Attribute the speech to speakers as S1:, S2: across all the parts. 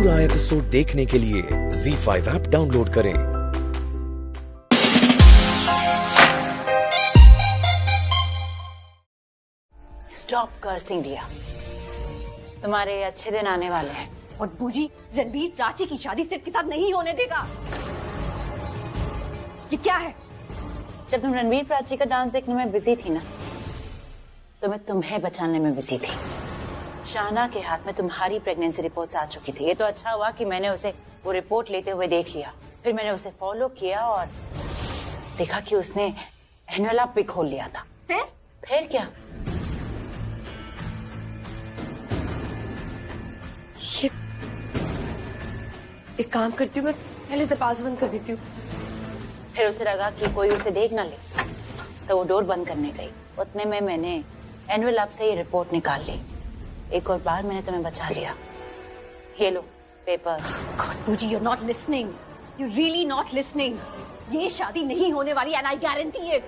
S1: पूरा एपिसोड देखने के लिए ZEE5 ऐप डाउनलोड करें।
S2: स्टॉप कर्सिंग रिया, तुम्हारे अच्छे दिन आने वाले हैं।
S3: और बूजी, रणबीर प्राची की शादी सिर्फ के साथ नहीं होने देगा। ये क्या है?
S2: जब तुम रणबीर प्राची का डांस देखने में बिजी थी ना, तो मैं तुम्हें बचाने में बिजी थी। शाहना के हाथ में तुम्हारी प्रेगनेंसी रिपोर्ट्स आ चुकी थी। ये तो अच्छा हुआ कि मैंने उसे वो रिपोर्ट लेते हुए देख लिया। फिर मैंने उसे फॉलो किया और देखा कि उसने एनवेलप भी खोल लिया था। फिर क्या?
S3: ये एक काम करती हूँ, मैं पहले दरवाजा बंद कर देती हूँ।
S2: फिर उसे लगा कि कोई उसे देख ना ले, तो वो डोर बंद करने गई। उतने में मैंने एनवेलप से ये रिपोर्ट निकाल ली। एक और बार मैंने तुम्हें बचा लिया। ये लो पेपर्स।
S3: बूजी, you're not listening. You're really not listening. ये शादी नहीं होने वाली, and I guarantee it.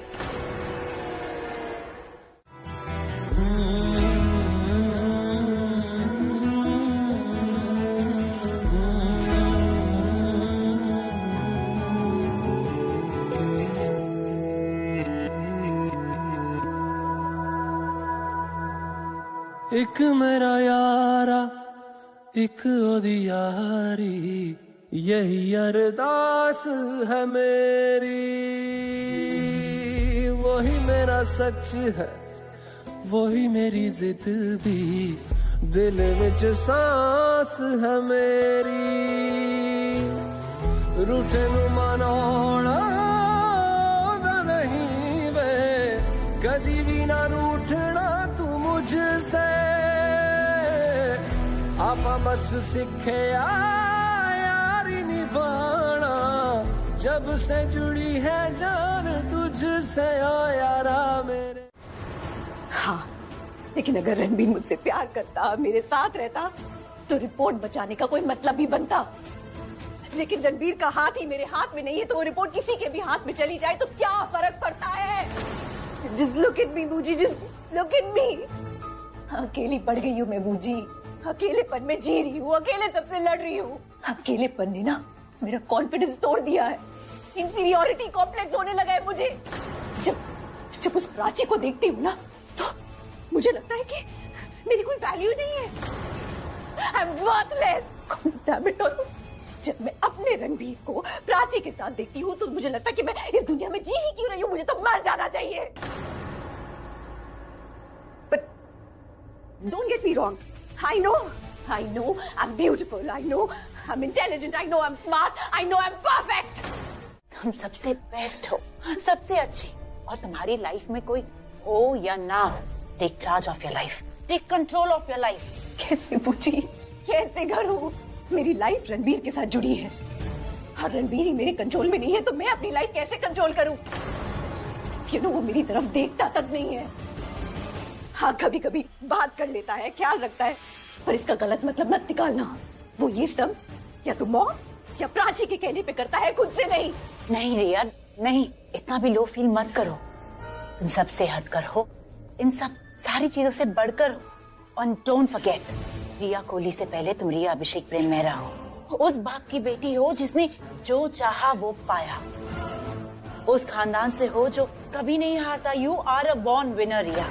S4: एक मेरा यारा, एक ओदी यारी, यही अरदास है मेरी। वही मेरा सच है, वही मेरी जिद भी, दिल विच सांस है मेरी। रूठे नू मनाउणा नहीं वे, कदी भी ना रूठना तू मुझसे। आपा बस सीखे यारी निभाना, जब से जुड़ी है जान तुझसे ओ यारा मेरे।
S3: हाँ, लेकिन अगर रणबीर मुझसे प्यार करता, मेरे साथ रहता, तो रिपोर्ट बचाने का कोई मतलब ही बनता। लेकिन रणबीर का हाथ ही मेरे हाथ में नहीं है, तो वो रिपोर्ट किसी के भी हाथ में चली जाए तो क्या फर्क पड़ता है? Just look at me, बूजी, just look at me. अकेली पड़ गई हूँ मैं बूजी, अकेलेपन में जी रही हूँ, अकेले सबसे लड़ रही हूँ। अकेलेपन ने ना मेरा कॉन्फिडेंस तोड़ दिया है। इंफीरियोरिटी कॉम्प्लेक्स होने लगा है मुझे। जब उस प्राची को देखती हूँ ना, तो मुझे लगता है कि मेरी कोई वैल्यू नहीं है। I am worthless. Damn it all. जब मैं अपने रणबीर को प्राची के साथ देखती हूँ, तो मुझे लगता है कि मैं इस दुनिया में जी ही क्यों रही हूँ, मुझे तो मर जाना चाहिए। But don't get me wrong. I know I'm beautiful. I know I'm intelligent. I know I'm smart. I know I'm perfect.
S2: तुम सबसे बेस्ट हो, सबसे अच्छी। और तुम्हारी लाइफ में कोई हो या ना हो, take charge of your life, take control of your life.
S3: कैसे पूछी, कैसे करूं? मेरी लाइफ रणबीर के साथ जुड़ी है, और रणबीर ही मेरे कंट्रोल में नहीं है, तो मैं अपनी लाइफ कैसे कंट्रोल करूं? वो मेरी तरफ देखता तक नहीं है। हाँ, कभी कभी बात कर लेता है, ख्याल रखता है, पर इसका गलत मतलब मत निकालना। वो ये सब या तो मॉम या प्राची के कहने पे करता है, खुद से नहीं।
S2: नहीं रिया, नहीं, इतना भी लो फील मत करो। तुम सबसे हटकर हो, इन सब सारी चीजों से बढ़कर हो। और डोंट फॉरगेट, रिया कोहली से पहले तुम रिया अभिषेक प्रेम मेहरा हो। उस बाप की बेटी हो जिसने जो चाहा वो पाया। उस खानदान से हो जो कभी नहीं हारता। You are a born winner Riya,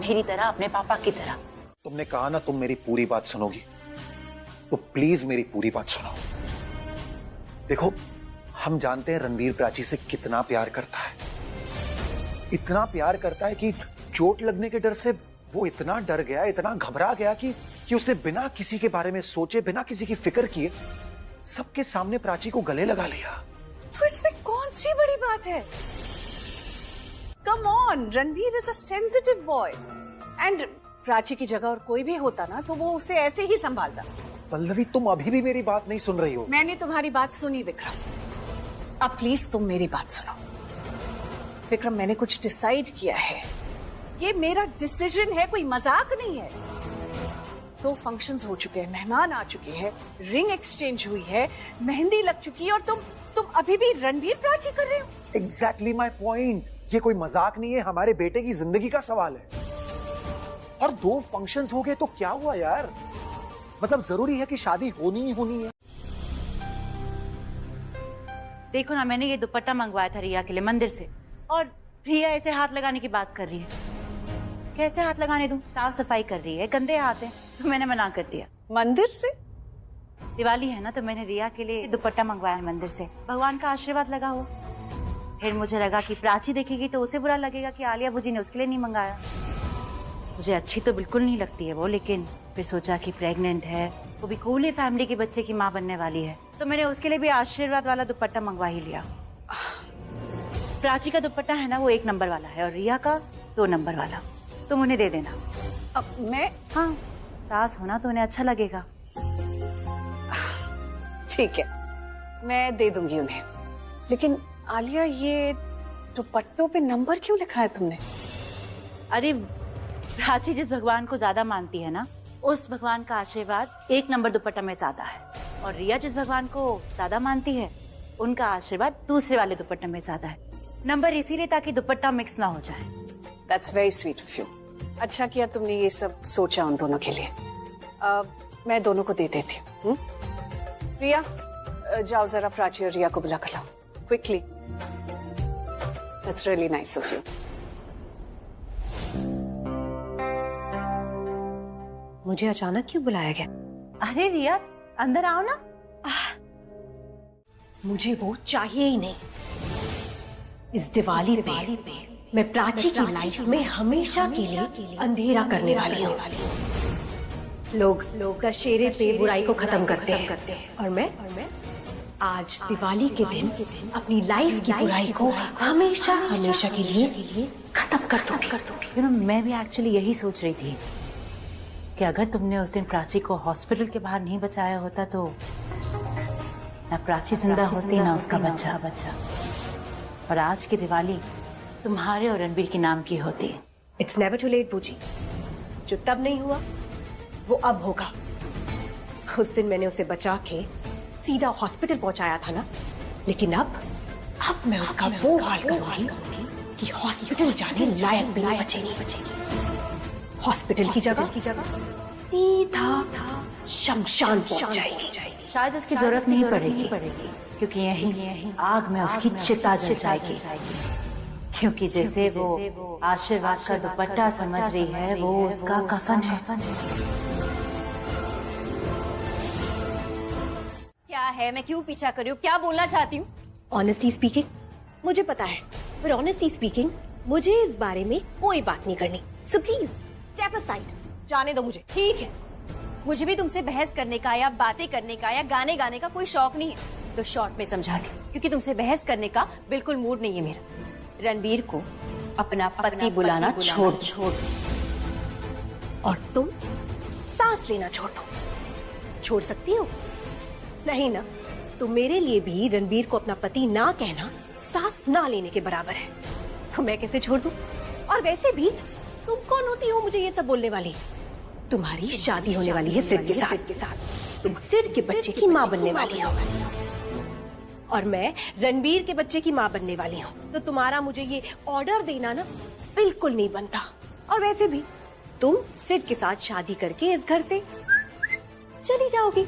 S2: मेरी तरह, अपने पापा की तरह।
S5: तुमने कहा ना तुम मेरी पूरी बात सुनोगी, तो प्लीज मेरी पूरी बात सुनो। देखो, हम जानते हैं रणबीर प्राची से कितना प्यार करता है। इतना प्यार करता है कि चोट लगने के डर से वो इतना डर गया, इतना घबरा गया कि उसने बिना किसी के बारे में सोचे, बिना किसी की फिक्र किए, सबके सामने प्राची को गले लगा लिया।
S3: तो इसमें कौन सी बड़ी बात है? Come on, Ranbir is a sensitive boy, and Prachi की जगह और कोई भी होता ना, तो वो उसे ऐसे ही संभालता।
S5: पल्लवी, तुम अभी भी मेरी बात नहीं सुन रही हो।
S3: मैंने तुम्हारी बात सुनी विक्रम, अब प्लीज तुम मेरी बात सुनो। विक्रम, मैंने कुछ डिसाइड किया है। ये मेरा डिसीजन है, कोई मजाक नहीं है। 2 फंक्शंस हो चुके हैं, मेहमान आ चुके हैं, रिंग एक्सचेंज हुई है, मेहंदी लग चुकी है, और तुम अभी भी रणबीर प्राची कर रहे हो।
S5: Exactly my point. ये कोई मजाक नहीं है, हमारे बेटे की जिंदगी का सवाल है। और 2 फंक्शंस हो गए तो क्या हुआ यार? मतलब जरूरी है कि शादी होनी ही होनी है?
S2: देखो ना, मैंने ये दुपट्टा मंगवाया था रिया के लिए मंदिर से, और रिया ऐसे हाथ लगाने की बात कर रही है। कैसे हाथ लगाने दूं? साफ सफाई कर रही है, गंदे हाथ हैं, तो मैंने मना कर दिया।
S3: मंदिर से?
S2: दिवाली है ना, तो मैंने रिया के लिए दुपट्टा मंगवाया है मंदिर से, भगवान का आशीर्वाद लगा हो। फिर मुझे लगा कि प्राची देखेगी तो उसे बुरा लगेगा कि आलिया भुजी ने उसके लिए नहीं मंगाया। मुझे अच्छी तो बिल्कुल नहीं लगती है वो, लेकिन फिर सोचा कि प्रेग्नेंट है, वो भी कूली फैमिली के बच्चे की माँ बनने वाली है, तो मैंने उसके लिए भी आशीर्वाद वाला दुपट्टा मंगवा ही लिया। प्राची का दुपट्टा है ना, वो 1 नंबर वाला है, और रिया का 2 नंबर वाला। तुम उन्हें दे देना।
S3: अब मैं?
S2: हाँ, सास होना तो उन्हें अच्छा लगेगा।
S3: ठीक है, मैं दे दूंगी उन्हें। लेकिन आलिया, ये दुपट्टों पे नंबर क्यों लिखा है तुमने?
S2: अरे प्राची जिस भगवान को ज्यादा मानती है ना, उस भगवान का आशीर्वाद 1 नंबर दुपट्टा में ज्यादा है, और रिया जिस भगवान को ज्यादा मानती है, उनका आशीर्वाद दूसरे वाले दुपट्टे में ज्यादा है। नंबर इसीलिए ताकि दुपट्टा मिक्स ना हो जाए।
S3: That's very sweet of you. अच्छा किया तुमने ये सब सोचा उन दोनों के लिए। मैं दोनों को दे देती हूँ। रिया, जाओ जरा प्राची और रिया को बुला कर लाओ, quickly. That's really nice of you. मुझे अचानक क्यों बुलाया गया?
S2: अरे रिया, अंदर आओ ना।
S3: मुझे वो चाहिए ही नहीं। इस दिवाली पे मैं प्राची की लाइफ में हमेशा के लिए अंधेरा करने वाली हूँ। लोग दशहरे पे बुराई को खत्म करते हैं, और मैं आज दिवाली के दिन अपनी लाइफ की बुराई को हमेशा के लिए खत्म कर दूंगी।
S2: मैं भी एक्चुअली यही सोच रही थी कि अगर तुमने उस दिन प्राची को हॉस्पिटल के बाहर नहीं बचाया होता तो ना प्राची जिंदा होती ना उसका बच्चा। और आज की दिवाली तुम्हारे और रणबीर के नाम की होती।
S3: इट्स नेवर टू लेट बूजी। जो तब नहीं हुआ वो अब होगा। उस दिन मैंने उसे बचा के सीधा हॉस्पिटल पहुंचाया था ना, लेकिन अब मैं उसका वो हाल करूंगी कि हॉस्पिटल जाने लायक भी नहीं बचेगी। हॉस्पिटल की जगह सीधा शमशान पहुंच जाएगी।
S2: शायद उसकी जरूरत नहीं पड़ेगी, क्योंकि यहीं आग में उसकी चिता जल जाएगी। क्योंकि जैसे वो आशीर्वाद का दुपट्टा समझ रही है, वो उसका कफन है।
S6: क्या है? मैं क्यों पीछा कर रही हूँ? क्या बोलना चाहती हूँ?
S3: ऑनेस्टली स्पीकिंग, मुझे पता है, पर ऑनेस्टली स्पीकिंग मुझे इस बारे में कोई बात नहीं करनी। सो प्लीज स्टेप असाइड, जाने दो मुझे।
S6: ठीक है, मुझे भी तुमसे बहस करने का या बातें करने का या गाने गाने का कोई शौक नहीं है, तो शॉर्ट में समझाती हूँ, क्योंकि तुमसे बहस करने का बिल्कुल मूड नहीं है मेरा। रणबीर को अपना पति बुलाना छोड़।
S3: और तुम सांस लेना छोड़ दो। छोड़ सकती हो? नहीं ना, तो मेरे लिए भी रणबीर को अपना पति ना कहना सांस ना लेने के बराबर है। तो मैं कैसे छोड़ दूं? और वैसे भी तुम कौन होती हो मुझे ये सब बोलने वाली? तुम्हारी शादी होने वाली है सिड के साथ। तुम सिड के बच्चे की माँ बनने वाली हो, और मैं रणबीर के बच्चे की माँ बनने वाली हूँ। तो तुम्हारा मुझे ये ऑर्डर देना ना बिल्कुल नहीं बनता। और वैसे भी तुम सिड के साथ शादी करके इस घर से चली जाओगी,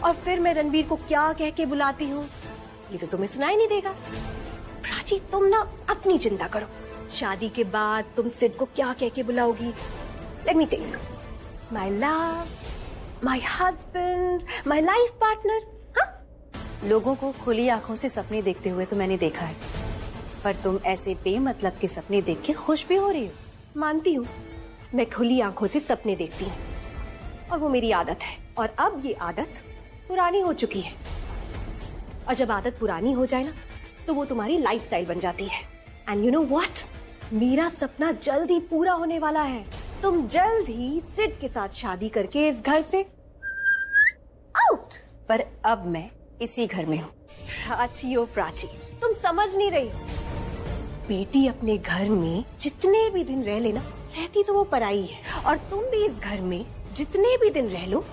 S3: और फिर मैं रणबीर को क्या कह के बुलाती हूँ ये तो तुम्हें सुनाई नहीं देगा। प्राची, तुम ना अपनी चिंता करो। शादी के बाद तुम सिड को क्या कह के बुलाओगी? Let me think. My love, my husband, my life partner.
S6: लोगों को खुली आंखों से सपने देखते हुए तो मैंने देखा है, पर तुम ऐसे बेमतलब के सपने देख के खुश भी हो रही हो।
S3: मानती हूँ, मैं खुली आंखों से सपने देखती हूँ, और वो मेरी आदत है। और अब ये आदत पुरानी हो चुकी है, और जब आदत पुरानी हो जाए ना, तो वो तुम्हारी लाइफस्टाइल बन जाती है। एंड यू नो व्हाट, मेरा सपना जल्द ही पूरा होने वाला है। तुम जल्द ही सिड के साथ शादी करके इस घर से आउट।
S6: पर अब मैं इसी घर में हूँ।
S3: प्राची, ओ प्राची, तुम समझ नहीं रही। बेटी अपने घर में जितने भी दिन रह लेना, रहती तो वो पराई है, और तुम भी इस घर में जितने भी दिन रह लो,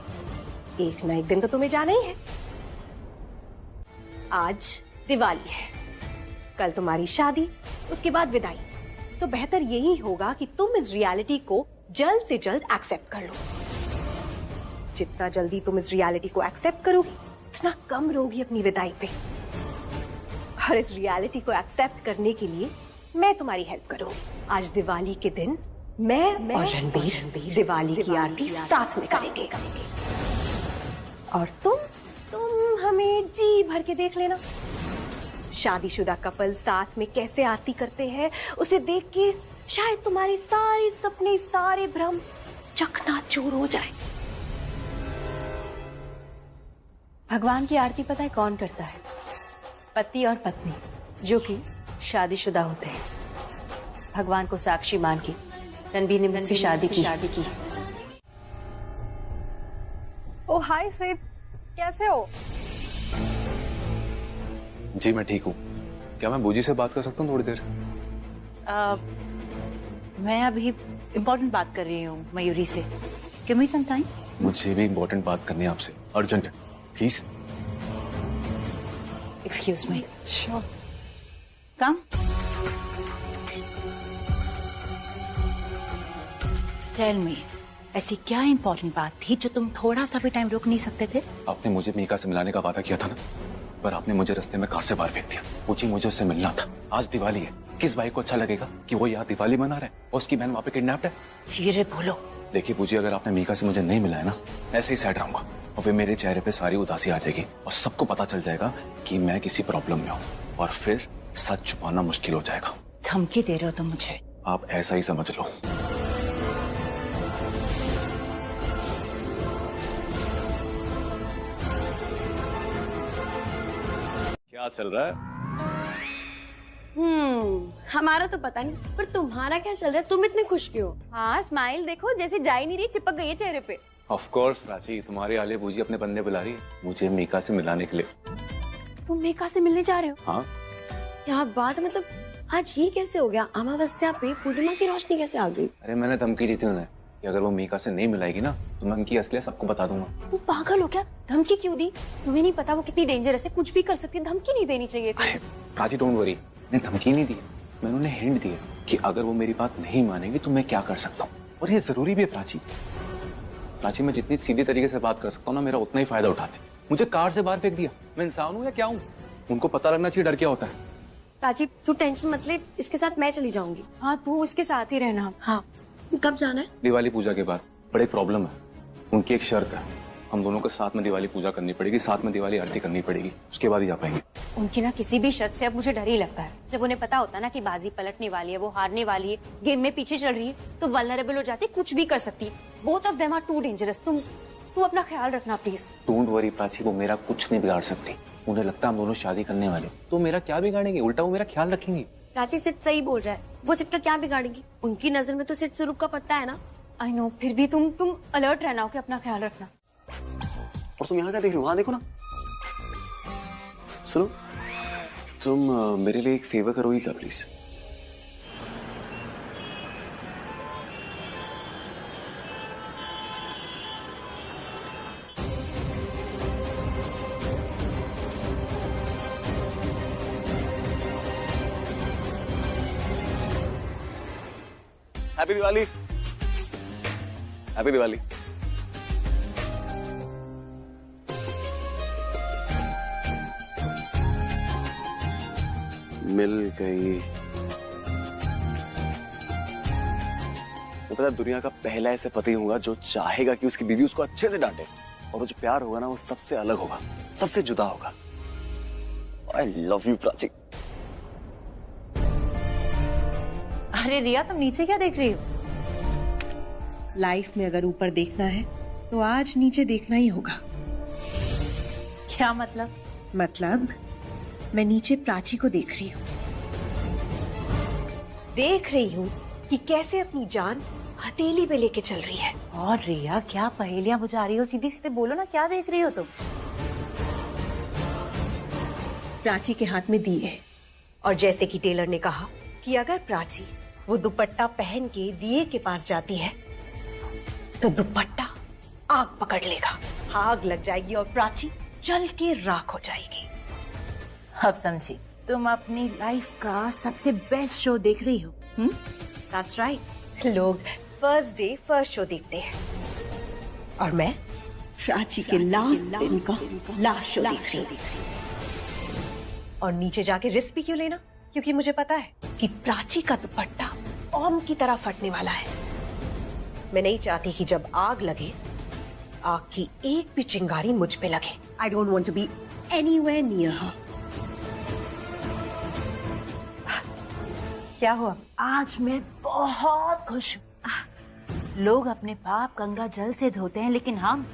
S3: एक ना एक दिन तो तुम्हें जाना ही है। आज दिवाली है, कल तुम्हारी शादी, उसके बाद विदाई। तो बेहतर यही होगा कि तुम इस रियलिटी को जल्द से जल्द एक्सेप्ट कर लो। जितना जल्दी तुम इस रियलिटी को एक्सेप्ट करोगी उतना कम रोगी अपनी विदाई पे। और इस रियलिटी को एक्सेप्ट करने के लिए मैं तुम्हारी हेल्प करूंगी। आज दिवाली के दिन मैं और रणबीर दिवाली की आरती साथ में करेंगे। और तुम हमें जी भर के देख लेना। शादीशुदा कपल साथ में कैसे आरती करते हैं उसे देख के शायद तुम्हारे सारे सपने, सारे भ्रम चकनाचूर हो जाए।
S6: भगवान की आरती पता है कौन करता है? पति और पत्नी जो कि शादीशुदा होते हैं। भगवान को साक्षी मान के रणबीर ने मुझसे शादी की।
S7: ओ हाय सिद, कैसे हो?
S8: जी मैं ठीक हूँ। क्या मैं बूजी से बात कर सकता हूँ थोड़ी देर?
S2: मैं अभी इम्पोर्टेंट बात कर रही हूँ मयूरी से। Give me some time.
S8: मुझे भी इम्पोर्टेंट बात करनी है आपसे, अर्जेंट है, please.
S2: Excuse me.
S7: Sure.
S2: Come. Tell me, ऐसी क्या इम्पोर्टेंट बात थी जो तुम थोड़ा सा भी टाइम रुक नहीं सकते थे?
S8: आपने मुझे मीका से मिलाने का वादा किया था ना, पर आपने मुझे रास्ते में कार से बाहर फेंक दिया। पूछी मुझे उससे मिलना था। आज दिवाली है, किस भाई को अच्छा लगेगा कि वो यहाँ दिवाली मना रहा है और उसकी बहन वहाँ पे किडनैप्ड है?
S2: धीरे बोलो।
S8: देखिए पूछी, अगर आपने मीका से मुझे नहीं मिलाया ना, ऐसे ही सैड रहूंगा और फिर मेरे चेहरे पे सारी उदासी आ जाएगी और सबको पता चल जाएगा कि मैं किसी प्रॉब्लम में हूँ और फिर सच छुपाना मुश्किल हो जाएगा।
S2: धमकी दे रहे हो तुम मुझे?
S8: आप ऐसा ही समझ लो। क्या चल रहा है?
S6: हमारा तो पता नहीं, पर तुम्हारा क्या चल रहा है? तुम इतने खुश क्यों? हाँ, स्माइल देखो जैसे जा ही नहीं रही, चिपक गई है चेहरे पे।
S8: ऑफ कोर्स प्राची, तुम्हारे आले बूजी अपने बंदे बुला रही है मुझे मीका से मिलाने के लिए।
S6: तुम मीका से मिलने जा रहे हो?
S8: हाँ।
S6: क्या बात है, मतलब आज ये कैसे हो गया? अमावस्या पे पूर्णिमा की रोशनी कैसे आ गई?
S8: अरे मैंने धमकी दी थी उन्हें कि अगर वो मीका से नहीं मिलाएगी ना तो मैं उनकी असलियत सबको बता दूंगा।
S6: तुम पागल हो क्या? धमकी क्यों दी? तुम्हें नहीं पता वो कितनी डेंजरस है, कुछ भी कर सकती है। धमकी नहीं देनी चाहिए थी।
S8: प्राची डोंट वरी, मैंने धमकी नहीं दी, मैंने उन्हें हिंट दिया कि अगर वो मेरी बात नहीं मानेगी तो मैं क्या कर सकता हूँ। और ये जरूरी भी है प्राची, मैं जितनी सीधी तरीके से बात कर सकता हूँ ना, मेरा उतना ही फायदा उठाते। मुझे कार से बाहर फेंक दिया, मैं इंसान हूँ या क्या हूँ? उनको पता लगना चाहिए डर क्या होता है।
S6: प्राची तू टेंशन मत ले, इसके साथ मैं चली जाऊंगी। हाँ तू इसके साथ ही रहना। हाँ। कब जाना है?
S8: दिवाली पूजा के बाद। बड़ी प्रॉब्लम है, उनकी एक शर्त है, हम दोनों को साथ में दिवाली पूजा करनी पड़ेगी, साथ में दिवाली आरती करनी पड़ेगी, उसके बाद ही जा पाएंगे।
S6: उनकी ना किसी भी शर्त से अब मुझे डर ही लगता है। जब उन्हें पता होता है ना कि बाजी पलटने वाली है, वो हारने वाली है, गेम में पीछे चल रही है, तो वल्नरेबल हो जाती है, कुछ भी कर सकती है। Both of them are too dangerous. तुम अपना ख्याल रखना प्लीज।
S8: डोंट वरी प्राची, वो मेरा कुछ नहीं बिगाड़ सकती। मुझे लगता है हम दोनों शादी करने वाले, तो मेरा क्या बिगाड़ेंगे? उल्टा वो मेरा ख्याल रखेंगी।
S6: प्राची सिद्ध सही बोल रहा है, वो सिद्ध का क्या बिगाड़ेंगी? उनकी नजर में तो सिद्ध स्वरूप का पत्ता है ना। आई नो, फिर भी तुम अलर्ट रहना हो कि अपना ख्याल रखना।
S8: और तुम यहाँ क्या देख रहे हो? वहां देखो ना। सुनो, तुम मेरे लिए एक फेवर करोगी क्या please? Happy Diwali. Happy Diwali. मिल गई। मैं पता दुनिया का पहला ऐसा पति होगा जो चाहेगा कि उसकी बीवी उसको अच्छे से डांटे, और वो जो प्यार होगा ना वो सबसे अलग होगा, सबसे जुदा होगा। I love you Prachi.
S2: अरे रिया, तुम नीचे क्या देख रही हो?
S3: लाइफ में अगर ऊपर देखना है तो आज नीचे देखना ही होगा।
S2: क्या मतलब?
S3: मतलब मैं नीचे प्राची को देख रही हूँ। देख रही हूँ कि कैसे अपनी जान हथेली पे लेके चल रही है।
S2: और रिया, क्या पहेलियां बुझा रही हो? सीधी सीधे बोलो ना, क्या देख रही हो तुम?
S3: प्राची के हाथ में दिए, और जैसे कि टेलर ने कहा कि अगर प्राची वो दुपट्टा पहन के दिए के पास जाती है तो दुपट्टा आग पकड़ लेगा, आग लग जाएगी और प्राची जल के राख हो जाएगी।
S2: अब समझी, तुम अपनी लाइफ का सबसे बेस्ट शो देख रही हो।
S3: That's right. लोग फर्स्ट डे फर्स्ट शो देखते हैं और मैं प्राची के लास्ट दिन का लास्ट शो देख रही।
S9: और नीचे जाके रिस्क भी क्यों लेना? क्योंकि मुझे पता है कि प्राची का दुपट्टा ओम की तरह फटने वाला है। मैं नहीं चाहती कि जब आग लगे, आग की एक भी चिंगारी मुझ पे लगे। I don't want to be anywhere near her. क्या हुआ?
S2: आज मैं बहुत खुश हूँ। लोग अपने पाप गंगा जल से धोते हैं, लेकिन हम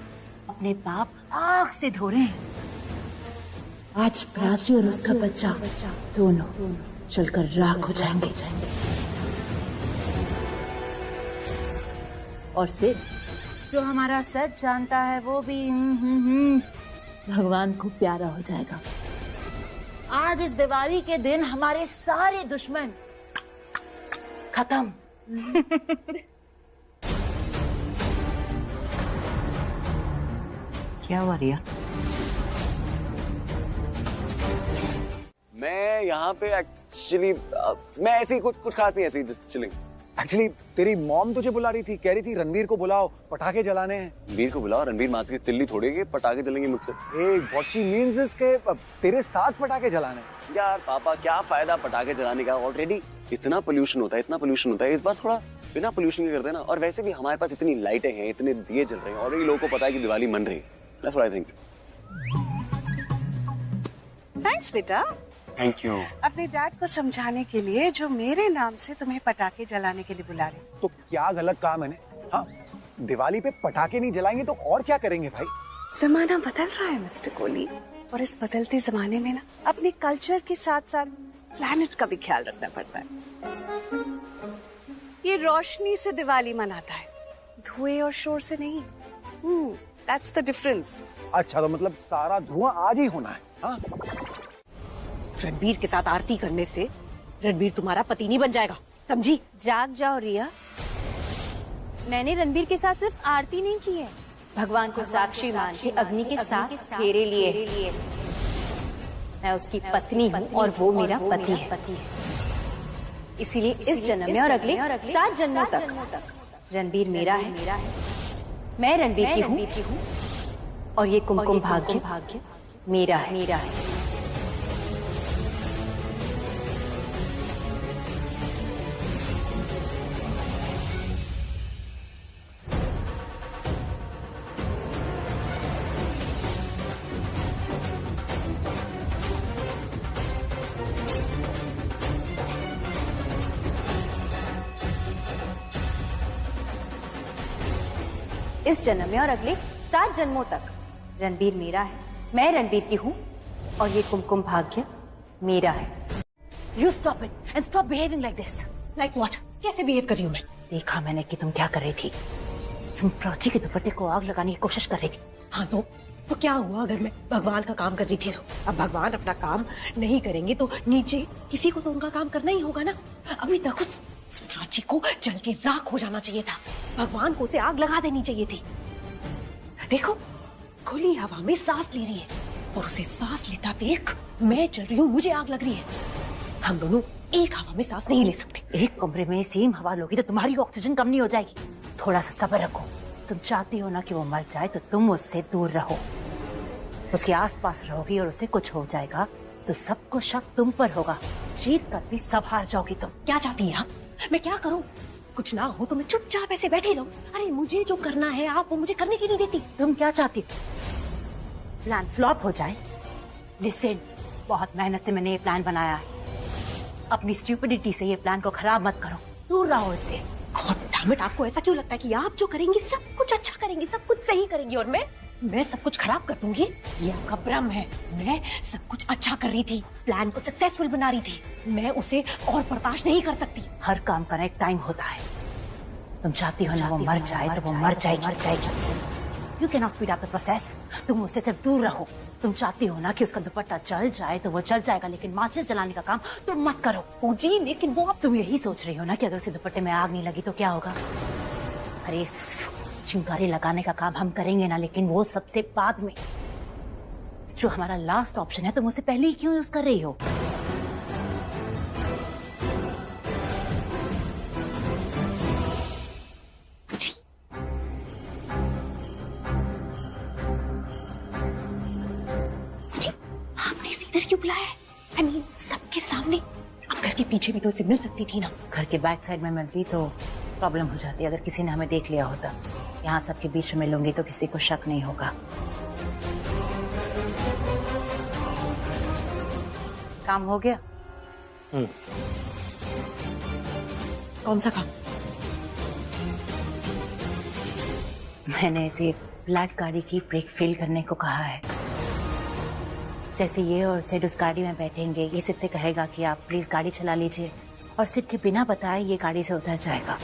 S2: अपने पाप आग से धो रहे हैं। आज प्राची और उसका बच्चा दोनों चलकर राख हो जाएंगे। और सिर्फ जो हमारा सच जानता है वो भी भगवान को प्यारा हो जाएगा। आज इस दिवाली के दिन हमारे सारे दुश्मन खत्म। क्या हुआ रिया?
S8: मैं यहाँ पे एक्चुअली मैं ऐसे ही कुछ खास नहीं, ऐसे ही जस्ट चिलिंग।
S5: एक्चुअली तेरी मॉम तुझे बुला रही थी, कह रही थी रणवीर को बुलाओ, पटाखे जलाने हैं।
S8: रणवीर को बुलाओ? रणवीर माँ की तिल्ली थोड़ी है, पटाखे जलेंगे मुझसे।
S5: व्हाट शी मींस इज के तेरे साथ पटाखे जलाने।
S8: यार पापा, क्या फायदा पटाखे जलाने का? ऑलरेडी इतना पोल्यूशन होता है, इतना पोल्यूशन होता है। इस बार थोड़ा बिना पोल्यूशन के करते हैं ना। और वैसे भी हमारे पास इतनी लाइटें हैं, इतने दिए जल रहे हैं, ऑलरेडी लोगों को पता है कि दिवाली मन रही है। That's what I think.
S10: Thanks बेटा।
S8: Thank you.
S10: अपने डैड को समझाने के लिए जो मेरे नाम से तुम्हें पटाखे जलाने के लिए बुला रहे।
S5: तो क्या गलत काम है? हाँ, दिवाली पे पटाखे नहीं जलाएंगे तो और क्या करेंगे भाई?
S10: जमाना बदल रहा है मिस्टर कोहली, और इस बदलते जमाने में ना अपने कल्चर के साथ साथ प्लैनेट का भी ख्याल रखना पड़ता है। ये रोशनी से दिवाली मनाता है, धुएं और शोर से नहीं। That's the difference.
S5: अच्छा, तो मतलब सारा धुआं आज ही होना है? हाँ?
S3: रणबीर के साथ आरती करने से रणबीर तुम्हारा पति नहीं बन जाएगा, समझी?
S6: जाग जाओ रिया। मैंने रणबीर के साथ सिर्फ आरती नहीं की है, भगवान को साक्षी मान के अग्नि के साथ फेरे लिए। मैं उसकी पत्नी हूँ और वो मेरा पति है। इसीलिए इस जन्म में और अगले 7 जन्मों तक रणबीर मेरा है, मैं रणबीर की हूँ, और ये कुमकुम भाग्य मेरा है। इस जन्म में और अगले 7 जन्मों तक रणबीर मेरा है, मैं रणबीर की हूँ, और ये कुमकुम भाग्य मेरा है।
S2: You stop it and stop behaving like this.
S3: Like what? कैसे बिहेव कर रही हूँ मैं?
S2: देखा मैंने कि तुम क्या कर रही थी। तुम प्राची के दुपट्टे को आग लगाने की कोशिश कर रही थी।
S3: हाँ, तो क्या हुआ अगर मैं भगवान का काम कर रही थी तो? अब भगवान अपना काम नहीं करेंगे तो नीचे किसी को तो उनका काम करना ही होगा ना। अभी तक उस प्राची को जल के राख हो जाना चाहिए था, भगवान को उसे आग लगा देनी चाहिए थी। देखो, खुली हवा में सांस ले रही है और उसे सांस लेता देख मैं चल रही हूँ, मुझे आग लग रही है। हम दोनों एक हवा में सांस नहीं ले सकते।
S2: एक कमरे में सेम हवा लोगी तो तुम्हारी ऑक्सीजन कम नहीं हो जाएगी। थोड़ा सा सब्र रखो। तुम चाहती हो ना कि वो मर जाए, तो तुम उससे दूर रहो। उसके आसपास रहोगी और उसे कुछ हो जाएगा तो सबको शक तुम पर होगा। जीत कर भी सब हार जाओगी तुम।
S3: क्या चाहती हैं आप? मैं क्या करूं? कुछ ना हो तो मैं चुपचाप ऐसे बैठी रहूं। अरे मुझे जो करना है आप वो मुझे करने की नहीं देती।
S2: तुम क्या चाहती हो? प्लान फ्लॉप हो जाए? लिसन, बहुत मेहनत से मैंने ये प्लान बनाया है। अपनी स्टूपिडिटी से ये प्लान को खराब मत करो, दूर रहो इससे।
S3: गॉड डैम इट, आपको ऐसा क्यों लगता है कि आप जो करेंगी सब कुछ अच्छा करेंगी, सब कुछ सही करेंगी और मैं सब कुछ खराब कर दूंगी? ये आपका भ्रम है। मैं सब कुछ अच्छा कर रही थी, प्लान को सक्सेसफुल बना रही थी। मैं उसे और बर्दाश्त नहीं कर सकती।
S2: हर काम का एक टाइम होता है। तुम चाहती हो ना वो मर जाए तो वो मर जाएगी। You can not speed up the process. तुम उससे सिर्फ दूर रहो। तुम चाहती हो ना कि उसका दुपट्टा जल जाए तो वो जल जाएगा, लेकिन माचिस जलाने का काम तुम मत करो।
S3: जी लेकिन वो
S2: तुम यही सोच रही हो ना कि अगर उसे दुपट्टे में आग नहीं लगी तो क्या होगा। अरे चिंगारी लगाने का काम हम करेंगे ना, लेकिन वो सबसे बाद में। जो हमारा लास्ट ऑप्शन है तुम उसे पहले ही क्यों यूज कर रही हो?
S9: क्यों बुलाया है? I mean, सबके सामने। अब घर के पीछे भी तो उसे मिल सकती थी ना।
S2: घर के बैक साइड में मिलती तो प्रॉब्लम हो जाती। अगर किसी ने हमें देख लिया होता, यहाँ सबके बीच में मिलूंगी तो किसी को शक नहीं होगा। काम हो गया?
S9: कौन सा काम?
S2: मैंने इसे ब्लैक गाड़ी की ब्रेक फेल करने को कहा है। जैसे ये और सिड उस गाड़ी में बैठेंगे, ये सिड से कहेगा कि आप प्लीज गाड़ी चला लीजिए, और सिड के बिना बताए ये गाड़ी से उतर जाएगा।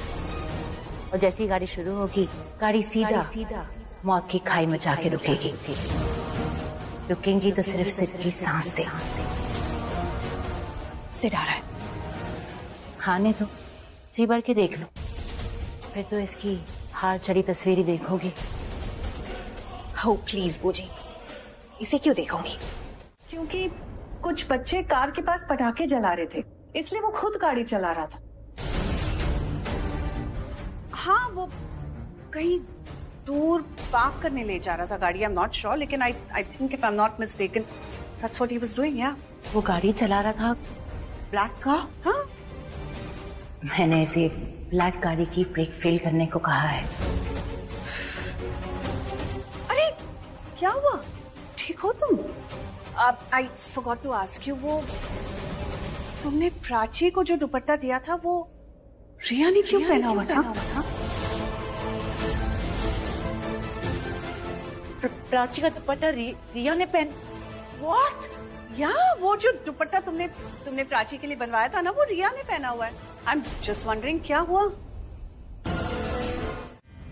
S2: और जैसे ही गाड़ी शुरू होगी, गाड़ी सीधा मौत की खाई में जाके रुकेगी। रुकेंगी तो सिर्फ सिड की सांस से।
S9: सिड आ रहा है।
S2: खाने दो, जी भर के देख लो, फिर तो इसकी हार चढ़ी तस्वीर ही देखोगी।
S9: हो प्लीज बूजी, इसे क्यों देखूंगी?
S10: क्योंकि कुछ बच्चे कार के पास पटाखे जला रहे थे, इसलिए वो खुद गाड़ी चला रहा था। हाँ, वो कहीं दूर पार्क करने ले जा रहा था गाड़ी। आई एम नॉट श्योर, लेकिन I think if I am not mistaken that's what he was doing. या
S2: वो गाड़ी चला रहा था ब्लैक का?
S10: हाँ,
S2: मैंने इसे ब्लैक गाड़ी की ब्रेक फेल करने को कहा है।
S10: अरे क्या हुआ? ठीक हो तुम? I forgot to ask you, वो तुमने प्राची को जो दुपट्टा दिया था वो रिया ने क्यों पहना हुआ था?
S2: प्राची का दुपट्टा रिया ने पहन?
S10: व्हाट? या वो जो दुपट्टा तुमने प्राची के लिए बनवाया था ना, वो रिया ने पहना हुआ है। आई एम जस्ट वंडरिंग क्या हुआ?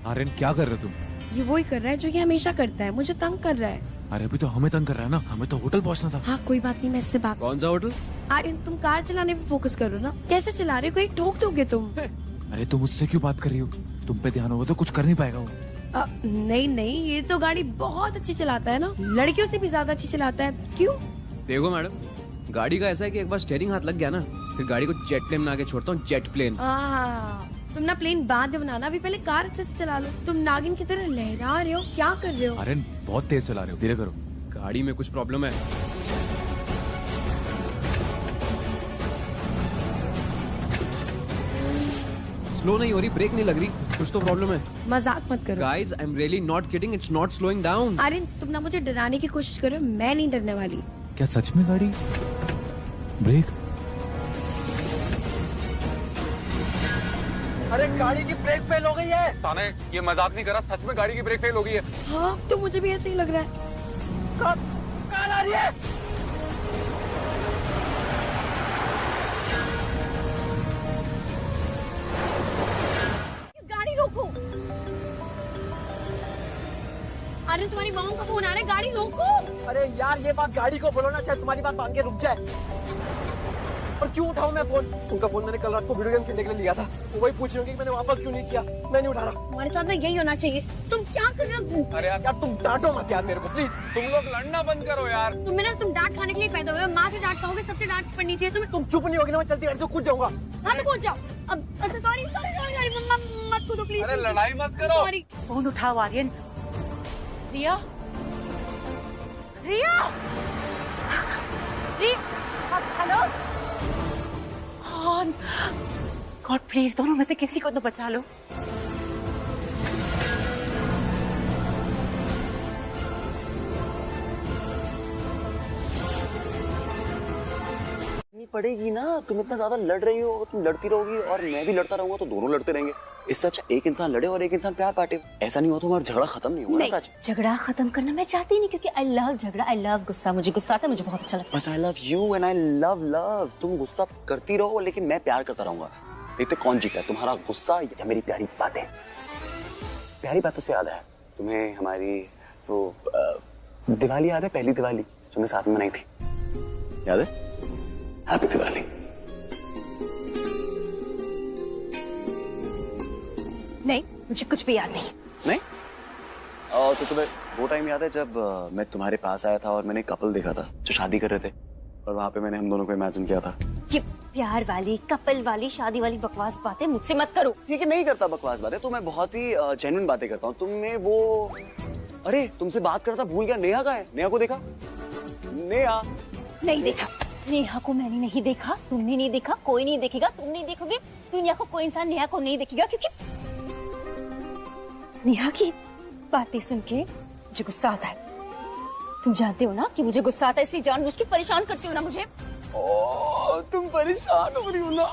S8: आर्यन क्या कर रहे हो तुम?
S11: ये वही कर रहा है जो ये हमेशा करता है, मुझे तंग कर रहा है।
S8: अरे अभी तो हमें तंग कर रहा है ना, हमें तो होटल पहुंचना था।
S11: हाँ कोई बात नहीं, मैं इससे बात।
S8: कौन सा होटल?
S11: आर्यन तुम कार चलाने पे फोकस करो ना। कैसे चला रहे हो, कहीं ठोक दोगे तुम।
S8: अरे तुम मुझसे क्यों बात कर रही हो? तुम पे ध्यान होगा तो कुछ कर नहीं पाएगा वो।
S11: नहीं, ये तो गाड़ी बहुत अच्छी चलाता है ना, लड़कियों से भी ज्यादा अच्छी चलाता है। क्यों?
S4: देखो मैडम, गाड़ी का ऐसा है कि एक बार स्टीयरिंग हाथ लग गया ना, फिर गाड़ी को जेट प्लेन बना के छोड़ता हूँ। Jet plane.
S11: तुम ना प्लेन बाद में बनाना, अभी पहले कार अच्छे से चला लो। तुम नागिन की तरह लहरा रहे हो, क्या कर रहे हो?
S8: अरे बहुत तेज चला रहे हो, धीरे करो।
S4: गाड़ी में कुछ प्रॉब्लम है। स्लो नहीं हो रही, ब्रेक नहीं लग रही, कुछ तो प्रॉब्लम है।
S11: मजाक मत करो
S4: guys, I am really not kidding, it's not slowing down.
S11: अरे तुम ना मुझे डराने की कोशिश करो, मैं नहीं डरने वाली।
S8: क्या सच में गाड़ी ब्रेक?
S4: अरे गाड़ी की ब्रेक फेल हो गई है। ताने ये मजाक नहीं कर रहा, सच में गाड़ी की ब्रेक फेल हो गई है।
S11: हाँ तो मुझे भी ऐसे ही लग रहा है।
S4: कार आ रही है।
S11: गाड़ी रोको। अरे तुम्हारी माँ का फोन आ रहा है, गाड़ी रोको।
S4: अरे यार ये बात गाड़ी को बोलो ना, शायद तुम्हारी बात मान के रुक जाए। और क्यों उठाऊं मैं फोन? उनका फोन मैंने कल रात को वीडियो गेम खेलने के लिए लिया था, वो वही पूछ रही होंगी कि मैंने वापस क्यों नहीं किया। मैं नहीं उठा रहा।
S11: तुम्हारे साथ ना यही होना चाहिए। तुम क्या कर रहे हो?
S4: अरे यार तुम डांटो मत यार मेरे को प्लीज। तुम लोग लड़ना बंद करो यार।
S11: तुम डांट खाने के लिए पैदा हुए हो, माँ से डांट खाओगे, सबसे डांट पड़नी चाहिए तुम्हें।
S4: तुम चुप नहीं होगी ना, मैं चलती गाड़ी से कूद जाऊंगा।
S11: हाँ तो कूद जाओ। अब अच्छा सॉरी मत कूदो प्लीज।
S4: अरे लड़ाई मत करो।
S11: सॉरी।
S2: फोन उठाओ आर्यन। रिया, हेलो। गॉड प्लीज दोनों में से किसी को तो बचा लो।
S8: पड़ेगी ना, तुम इतना ज्यादा लड़ रही हो, तुम लड़ती रहोगी और मैं भी लड़ता रहूंगा तो दोनों लड़ते रहेंगे। इससे अच्छा एक इंसान लड़े और एक इंसान प्यार बांटे। ऐसा नहीं हो तो हमारा झगड़ा खत्म नहीं होगा।
S6: झगड़ा खत्म करना मैं चाहती नहीं, क्योंकि आई लव झगड़ा, आई लव गुस्सा। मुझे गुस्सा आता है, मुझे बहुत अच्छा लगता है।
S8: But I love you and I love love. तुम गुस्सा करती रहो लेकिन मैं प्यार करता रहूंगा। देखते कौन जीता है, तुम्हारा गुस्सा या मेरी प्यारी बातें। प्यारी बातों से याद है, तुम्हें हमारी वो दिवाली याद है? पहली दिवाली जो हमने साथ में मनाई थी, याद है? हैप्पी दिवाली।
S6: नहीं, मुझे कुछ भी याद नहीं।
S8: नहीं? तो तुम्हें वो टाइम याद है जब मैं तुम्हारे पास आया था और मैंने कपल देखा था जो शादी कर रहे थे, और वहां पे मैंने हम दोनों को इमेजिन किया था।
S6: ये प्यार वाली, कपल वाली, शादी वाली बकवास बातें मुझसे मत करो।
S8: ठीक है, नहीं करता बकवास बातें, तो मैं बहुत ही जेन्युइन बातें करता हूँ। तुमने वो, अरे तुमसे बात करता भूल गया, नेहा का है। नेहा को देखा? नेहा
S6: नहीं देखा। नेहा को मैंने नहीं देखा, तुमने नहीं देखा, कोई नहीं देखेगा, तुम नहीं देखोगे, दुनिया को कोई इंसान नेहा को नहीं देखेगा, क्योंकि नेहा की बातें सुन के मुझे गुस्सा आता है। तुम जानते हो ना कि मुझे गुस्सा आता है, इसलिए जानबूझ के परेशान करती हो ना मुझे।
S8: ओह, तुम परेशान हो रही हो ना।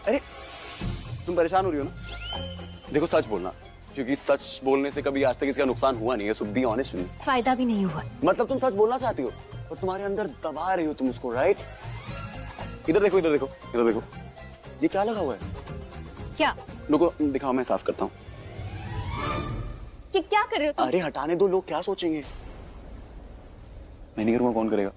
S8: अरे तुम परेशान हो रही हो ना, देखो सच बोलना, क्योंकि सच बोलने से कभी आज तक इसका नुकसान हुआ नहीं है। सो बी ऑनेस्ट विद मी।
S6: फायदा भी नहीं हुआ।
S8: मतलब तुम सच बोलना चाहती हो और तुम्हारे अंदर दबा रही हो तुम उसको, राइट? इधर देखो, इधर देखो, इधर देखो, ये क्या लगा हुआ है?
S6: क्या?
S8: रुको दिखाओ, मैं साफ करता हूँ।
S6: कि क्या कर रहे हो तुम?
S8: अरे हटाने दो, लोग क्या सोचेंगे? मैं नहीं करूंगा, कौन करेगा?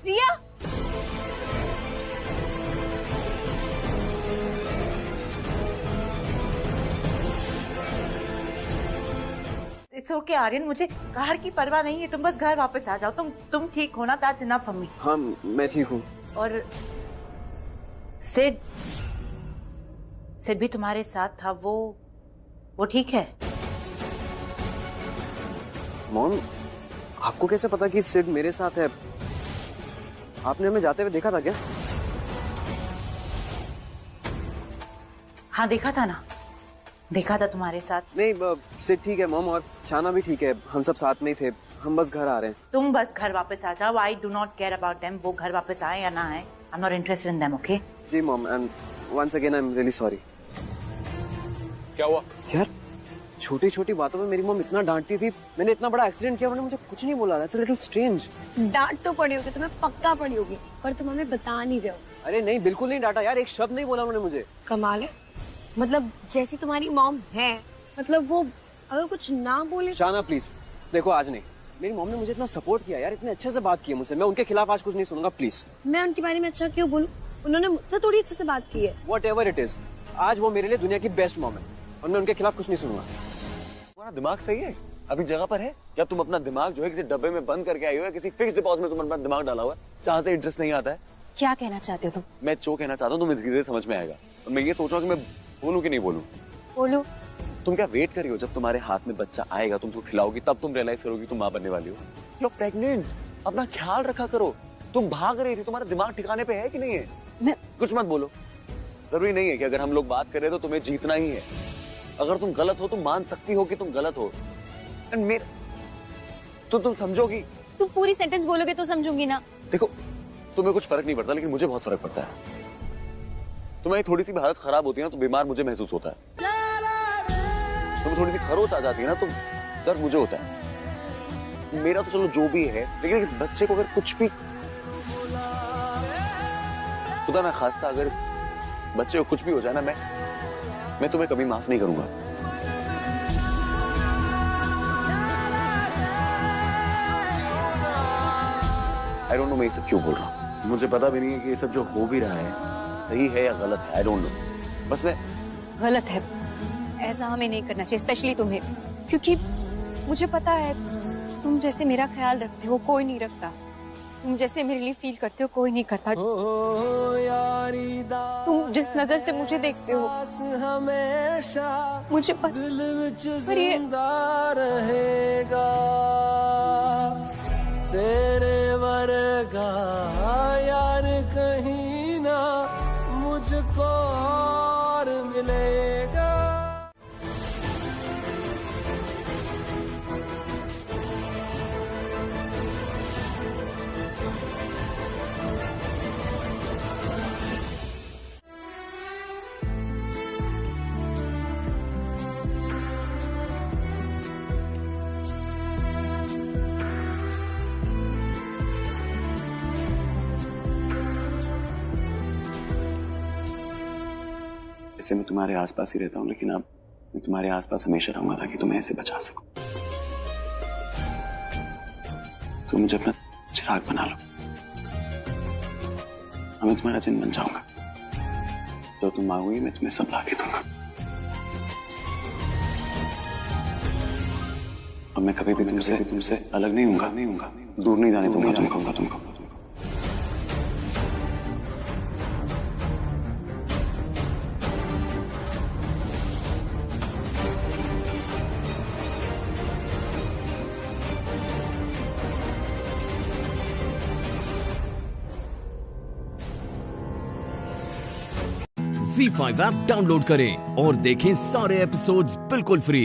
S6: रिया,
S2: इट्स ओके आर्यन, मुझे कार की परवाह नहीं है, तुम बस घर वापस आ जाओ। तुम ठीक हो ना? That's enough for me.
S4: हाँ मैं ठीक हूँ।
S2: और सिड भी तुम्हारे साथ था, वो ठीक है?
S4: मॉम, आपको कैसे पता कि सिड मेरे साथ है? आपने हमें जाते हुए देखा था क्या?
S2: हाँ देखा था ना, देखा था तुम्हारे साथ।
S4: नहीं, सिड ठीक है मॉम, और शाना भी ठीक है, हम सब साथ में ही थे। हम बस घर आ रहे हैं।
S2: तुम बस घर वापस आ जाओ। I do not care about them, वो घर वापस आए या ना आए। I am not interested in them, okay?
S4: जी mom, and once again I am really sorry.
S8: क्या हुआ?
S4: यार छोटी छोटी बातों में मेरी मॉम इतना डांटती थी। मैंने इतना बड़ा एक्सीडेंट किया, उन्होंने मुझे कुछ नहीं बोला। That's a little strange.
S11: डांट तो पड़ी होगी, तुम्हें पक्का पड़ी होगी, पर तुम हमें बता नहीं रहे हो।
S4: अरे नहीं, बिल्कुल नहीं डांटा यार, एक शब्द नहीं बोला उन्होंने मुझे।
S11: कमाल है, मतलब जैसी तुम्हारी मॉम है, मतलब वो अगर कुछ ना बोले।
S4: शाना प्लीज देखो, आज नहीं। मेरी मॉम ने मुझे इतना सपोर्ट किया यार, इतने अच्छे से बात की मुझसे। मैं उनके खिलाफ आज कुछ नहीं सुनूंगा, प्लीज।
S11: मैं उनके बारे में अच्छा क्यों बोलूं? उन्होंने मुझसे थोड़ी अच्छे से बात की है।
S4: Whatever it is, आज वो मेरे लिए दुनिया की बेस्ट मॉम है और मैं उनके खिलाफ कुछ नहीं सुनूंगा।
S8: तुम्हारा दिमाग सही है? अभी जगह पर है? या तुम अपना दिमाग जो है किसी डब्बे में बंद करके आई हो, या किसी फिक्स डिपॉजिट में तुम अपना दिमाग डाला हुआ है जहाँ से इंटरेस्ट नहीं आता है?
S6: क्या कहना चाहते हो तुम?
S8: मैं जो कहना चाहता हूँ तुम्हें धीरे धीरे समझ में आएगा। और मैं ये सोच रहा हूँ कि मैं बोलूँ कि नहीं बोलूँ।
S6: बोलो।
S8: तुम क्या वेट कर रही हो? जब तुम्हारे हाथ में बच्चा आएगा, तुम उसको खिलाओगी, तब तुम रियलाइज करोगी तुम माँ बनने वाली हो। यू आर प्रेग्नेंट, अपना ख्याल रखा करो। तुम भाग रही थी, तुम्हारा दिमाग ठिकाने पे है कि नहीं है?
S6: मैं
S8: कुछ मत बोलो। जरूरी नहीं है कि अगर हम लोग बात करें तो तुम्हें जीतना ही है। अगर तुम गलत हो, तुम मान सकती हो कि तुम गलत हो, एंड मेरा तो तुम समझोगी।
S6: तुम पूरी सेंटेंस बोलोगे तो समझूंगी ना।
S8: देखो, तुम्हें कुछ फर्क नहीं पड़ता, लेकिन मुझे बहुत फर्क पड़ता है। तुम्हारी थोड़ी सी भी हालत खराब होती है ना, तो बीमार मुझे महसूस होता है। तुम्हें थोड़ी सी खरोच आ जाती है ना, तो दर्द मुझे होता है। मेरा तो चलो जो भी है, लेकिन इस बच्चे को अगर कुछ भी, खुदा ना खास्ता, अगर इस बच्चे को कुछ भी हो जाए ना, मैं तुम्हें कभी माफ नहीं करूंगा। आई डोंट नो मैं ये सब क्यों बोल रहा हूँ। मुझे पता भी नहीं है कि ये सब जो हो भी रहा है सही है या गलत है। आई डोंट नो, बस मैं
S6: गलत है। ऐसा हमें नहीं करना चाहिए, स्पेशली तुम्हें, क्योंकि मुझे पता है तुम जैसे मेरा ख्याल रखते हो कोई नहीं रखता। तुम जैसे मेरे लिए फील करते हो कोई नहीं करता। तुम जिस नजर से मुझे देखते हो मुझे पर ये
S12: रहेगा तेरे वर्गा यार कहीं ना मुझको और मिलेगा।
S8: ऐसे मैं तुम्हारे आसपास ही रहता हूँ, लेकिन अब मैं तुम्हारे आसपास हमेशा रहूंगा ताकि तुम्हें ऐसे बचा सकूं। तो मुझे अपना चिराग बना लो, मैं तुम्हारा जिन बन जाऊंगा। जो तुम मांगोगी मैं तुम्हें सब ला के दूंगा। और मैं कभी भी तुमसे अलग नहीं हूंगा, दूर नहीं जाने दूंगा तुमको।
S1: ZEE5 ऐप डाउनलोड करें और देखें सारे एपिसोड्स बिल्कुल फ्री।